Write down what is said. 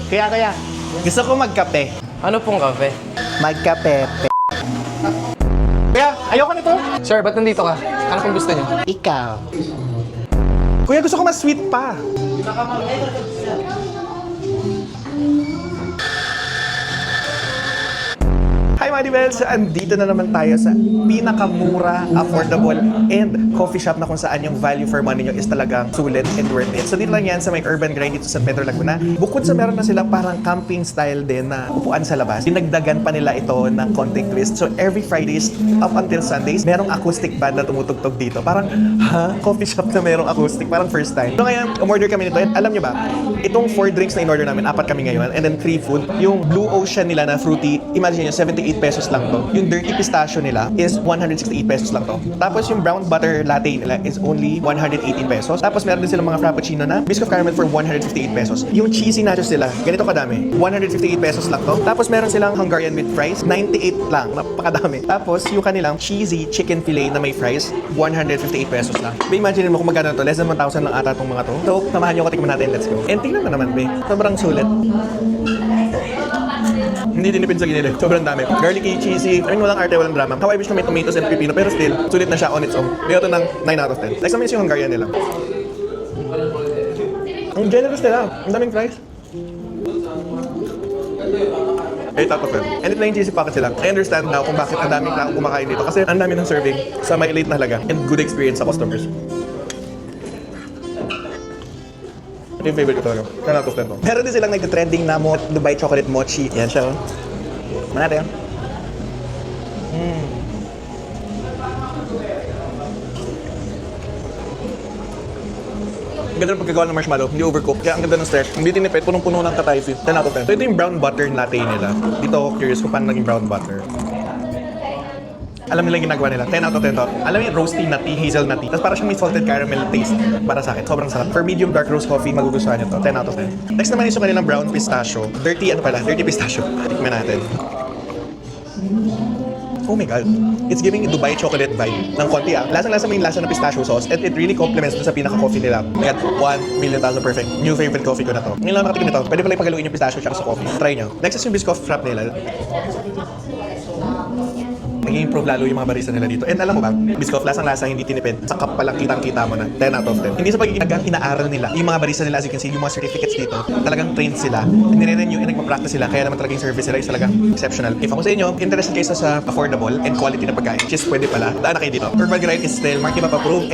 Kaya, gusto ko magkape. Ano pong kape? Magkape. Kaya, ayoko nito. Sir, ba't nandito ka? Ano pong gusto niyo? Ikaw. Kuya, gusto ko mas sweet pa. Hi mga Divels! Andito na naman tayo sa pinakamura, affordable, and coffee shop na kung saan yung value for money nyo is talagang sulit and worth it. So dito lang yan sa may Urban Grind dito sa Pedro Laguna. Bukod sa meron na silang parang camping style din na upuan sa labas, dinagdagan pa nila ito ng konting twist. So every Fridays up until Sundays, merong acoustic band na tumutugtog dito. Parang, coffee shop na merong acoustic. Parang first time. So ngayon, umorder kami nito. And alam nyo ba, itong 4 drinks na in-order namin, 4 kami ngayon, and then 3 food. Yung Blue Ocean nila na fruity, imagine nyo, 78 pesos lang to. Yung dirty pistachio nila is 168 pesos lang to. Tapos yung brown butter latte nila is only 118 pesos. Tapos meron din silang mga frappuccino na biscuit of caramel for 158 pesos. Yung cheesy nachos nila, ganito kadami, 158 pesos lang to. Tapos meron silang Hungarian with fries, 98 lang, napakadami. Tapos yung kanilang cheesy chicken fillet na may fries, 158 pesos lang. Be, imagine mo kung magkano to, less than 1,000 lang ata itong mga to. So, samahan nyo ko, tikman natin, let's go. And tingnan mo naman, be, sobrang sulit. Hindi dinipid sa gilid. Sobrang dami. Garlicky, cheesy. I mean, walang arte, walang drama. How I wish na may tomatoes and pepino, pero still, sulit na siya on its own. Bigyan ito ng 9 out of 10. Next naman is yung Hungarian nila. Ang generous nila. Ang daming fries. 8 out of 10. And ito na yung cheesy pocket sila. I understand now kung bakit ang daming tao kumakain dito. Kasi ang dami ng serving sa may elite na halaga and good experience sa customers. Ito yung favorite ko talaga. 10 out of 10 to. Meron din silang nagka-trending na Dubai chocolate mochi. Yan siya. Manate yan. Ang ganda ng pagkagawa ng marshmallow, hindi overcooked. Kaya ang ganda ng stretch. Hindi tinipid, punong-puno ng katayfi. 10 out of 10. So ito yung brown butter latte nila. Dito ako curious kung paano naging brown butter. Alam nila yung ginagawa nila. 10 out of 10 to. Alam mo yung roasty nutty, hazelnutty. Tapos parang siyang may salted caramel taste. Para sa akin, sobrang sarap. For medium dark roast coffee, magugustuhan nyo to. 10 out of 10. Next naman is yung kanilang brown pistachio. Dirty pistachio. Tikman natin. Oh my God. It's giving Dubai chocolate vibe ng konti ah. Lasang-lasa mo yung lasa ng pistachio sauce and it really complements dun sa pinaka-coffee nila. I got 1 million thousand perfect. New favorite coffee ko na to. Ngayon lang nakatikim nito. Pwede pala ipagaluin yung pistachio tsaka sa coffee. Try nyo. Next is yung Biscoff Frap nila. Nag-improve lalo yung mga barista nila dito. And alam mo ba, Biscoff, lasang-lasa, hindi tinipid. Sakap palang kitang-kita mo na. 10 out of 10. Hindi sa pagiging inaaral nila. Yung mga barista nila, as you can see, yung mga certificates dito, talagang trained sila. Nire-renew and nagpa-practice sila. Kaya naman talagang service nila is talagang exceptional. If ako sa inyo, interested kayo sa affordable and quality na pagkain, which is pwede pala, daan na kayo dito. Urban Grind is still market approved.